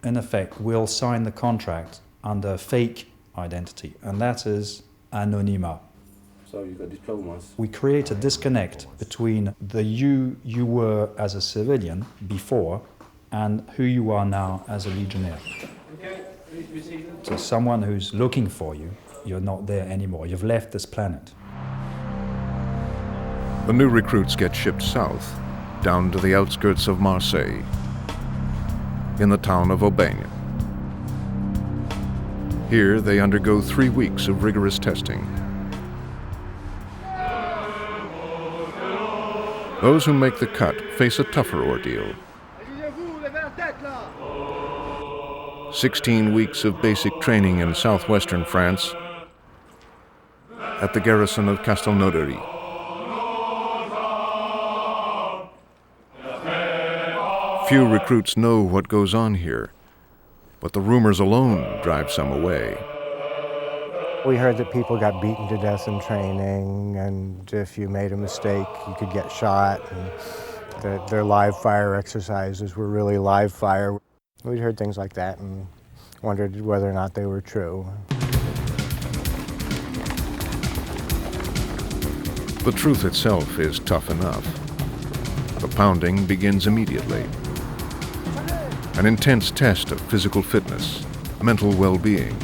in effect, will sign the contract under a fake identity, and that is anonyma. So you got diplomas. We create a disconnect between the you were as a civilian before and who you are now as a legionnaire. So someone who's looking for you, you're not there anymore. You've left this planet. The new recruits get shipped south, down to the outskirts of Marseille, in the town of Aubagne. Here they undergo 3 weeks of rigorous testing. Those who make the cut face a tougher ordeal. 16 weeks of basic training in southwestern France at the garrison of Castelnaudary. Few recruits know what goes on here, but the rumors alone drive some away. We heard that people got beaten to death in training, and if you made a mistake, you could get shot, and that their live fire exercises were really live fire. We'd heard things like that and wondered whether or not they were true. The truth itself is tough enough. The pounding begins immediately. An intense test of physical fitness, mental well-being,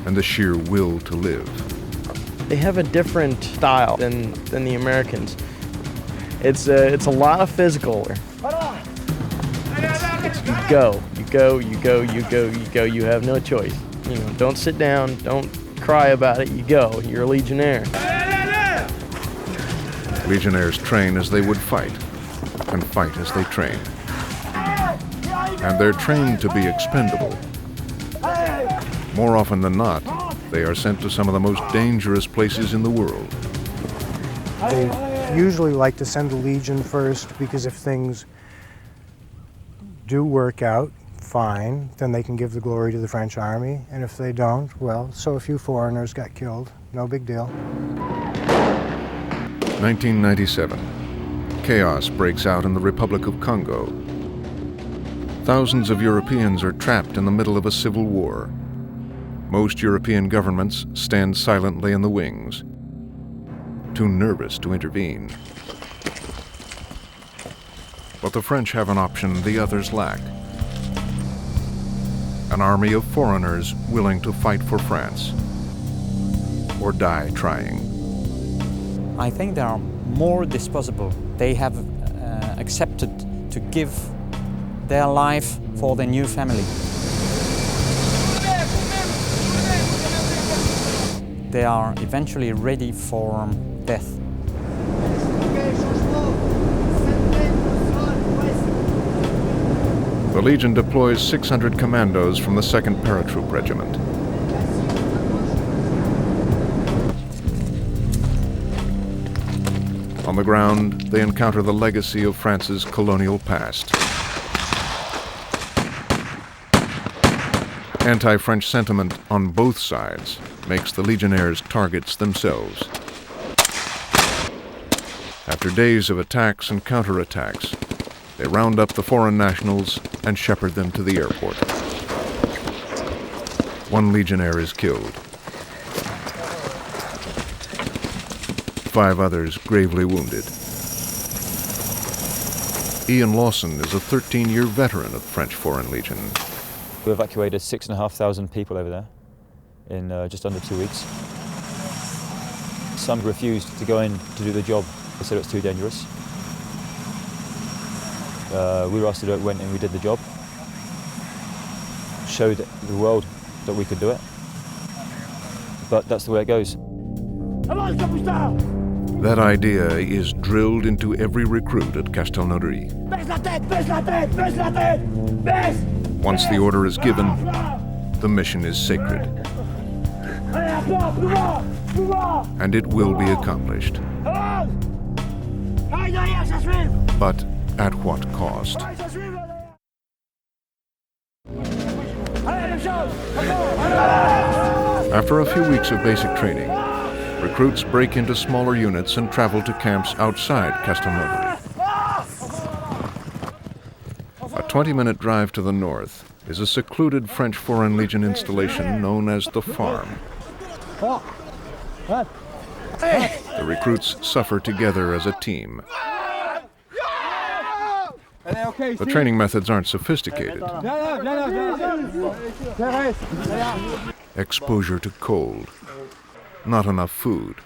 and the sheer will to live. They have a different style than the Americans. It's a lot of physical. It's you go. You have no choice. You know, don't sit down, don't cry about it, you go. You're a legionnaire. Legionnaires train as they would fight, and fight as they train. And they're trained to be expendable. More often than not, they are sent to some of the most dangerous places in the world. They usually like to send the Legion first, because if things do work out fine, then they can give the glory to the French army, and if they don't, well, so a few foreigners got killed. No big deal. 1997. Chaos breaks out in the Republic of Congo. Thousands of Europeans are trapped in the middle of a civil war. Most European governments stand silently in the wings, too nervous to intervene. But the French have an option the others lack. An army of foreigners willing to fight for France, or die trying. I think they are more disposable. They have accepted to give their life for their new family. They are eventually ready for death. The Legion deploys 600 commandos from the 2nd Paratroop Regiment. On the ground, they encounter the legacy of France's colonial past. Anti-French sentiment on both sides makes the Legionnaires targets themselves. After days of attacks and counterattacks, they round up the foreign nationals and shepherd them to the airport. One Legionnaire is killed. 5 others gravely wounded. Ian Lawson is a 13-year veteran of French Foreign Legion. We evacuated 6,500 people over there in just under 2 weeks. Some refused to go in to do the job. They said it was too dangerous. We were asked to do it, went and we did the job. Showed the world that we could do it. But that's the way it goes. That idea is drilled into every recruit at Castelnaudary. Once the order is given, the mission is sacred. And it will be accomplished. But at what cost? After a few weeks of basic training, recruits break into smaller units and travel to camps outside Castelnaudary. A 20-minute drive to the north is a secluded French Foreign Legion installation known as the Farm. The recruits suffer together as a team. The training methods aren't sophisticated. Exposure to cold, not enough food,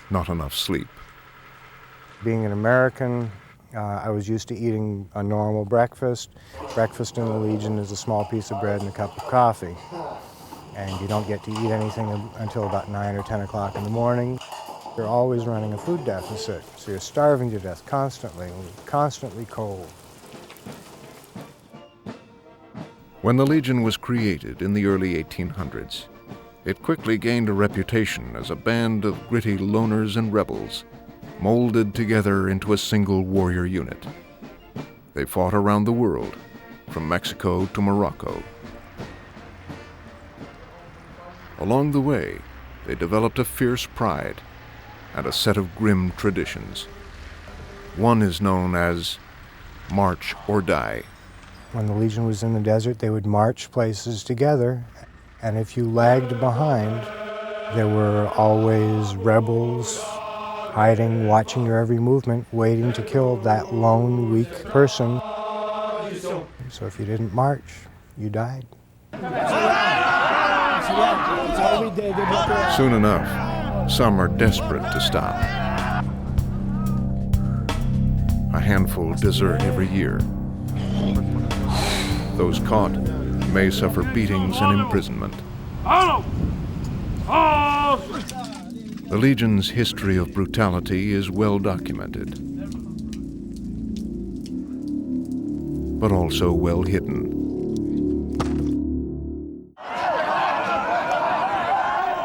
not enough sleep. Being an American, I was used to eating a normal breakfast. Breakfast in the Legion is a small piece of bread and a cup of coffee. And you don't get to eat anything until about 9 or 10 o'clock in the morning. You're always running a food deficit, so you're starving to death constantly cold. When the Legion was created in the early 1800s, it quickly gained a reputation as a band of gritty loners and rebels, molded together into a single warrior unit. They fought around the world, from Mexico to Morocco. Along the way, they developed a fierce pride and a set of grim traditions. One is known as march or die. When the Legion was in the desert, they would march places together, and if you lagged behind, there were always rebels hiding, watching your every movement, waiting to kill that lone, weak person. So if you didn't march, you died. Soon enough, some are desperate to stop. A handful desert every year. Those caught may suffer beatings and imprisonment. The Legion's history of brutality is well documented, but also well hidden.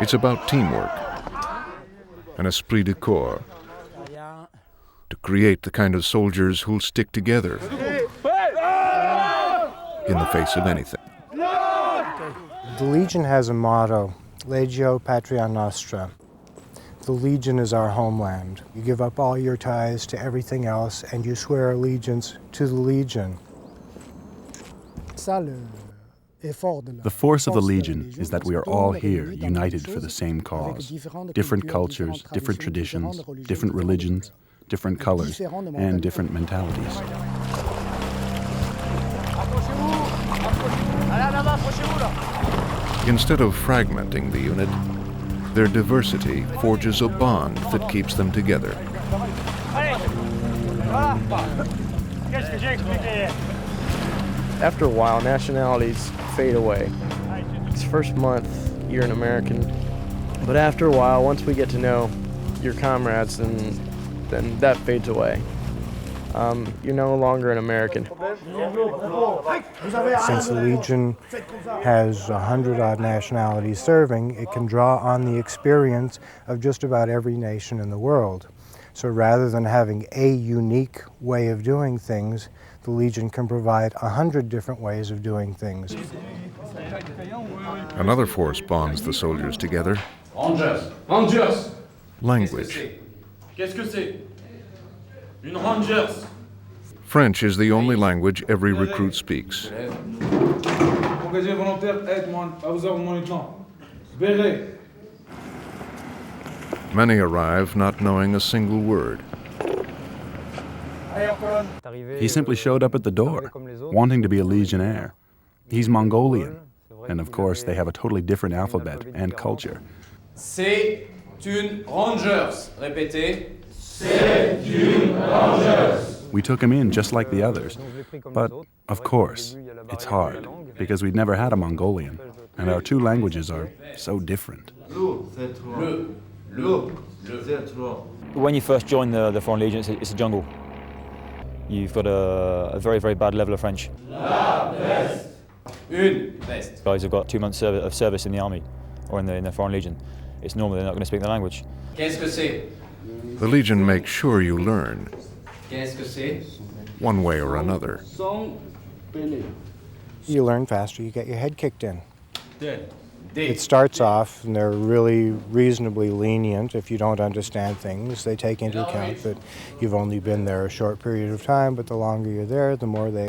It's about teamwork, an esprit de corps, to create the kind of soldiers who'll stick together in the face of anything. The Legion has a motto, Legio Patria Nostra. The Legion is our homeland. You give up all your ties to everything else and you swear allegiance to the Legion. The force of the Legion is that we are all here, united for the same cause. Different cultures, different traditions, different religions, different colors, and different mentalities. Instead of fragmenting the unit, their diversity forges a bond that keeps them together. After a while, nationalities fade away. It's first month, you're an American. But after a while, once we get to know your comrades, then that fades away. You're no longer an American. Since the Legion has 100-odd nationalities serving, it can draw on the experience of just about every nation in the world. So rather than having a unique way of doing things, the Legion can provide 100 different ways of doing things. Another force bonds the soldiers together. Rangers! Language. Qu'est-ce que c'est? Une Rangers! French is the only language every recruit speaks. Engagé volontaire, aide-moi à vous avoir mon lieutenant. Béret. Many arrive not knowing a single word. He simply showed up at the door, wanting to be a legionnaire. He's Mongolian, and of course they have a totally different alphabet and culture. C'est une Rangers. Répétez. C'est une Rangers. We took him in just like the others, but of course, it's hard, because we'd never had a Mongolian, and our two languages are so different. When you first join the Foreign Legion, it's a jungle. You've got a very, very bad level of French. Une veste. Guys have got 2 months of service in the army or in the Foreign Legion. It's normal they're not going to speak the language. Qu'est-ce que c'est? The Legion makes sure you learn, Qu'est-ce que c'est? one way or another. You learn faster, you get your head kicked in. Des. It starts off, and they're really reasonably lenient if you don't understand things. They take into account that you've only been there a short period of time, but the longer you're there, the more they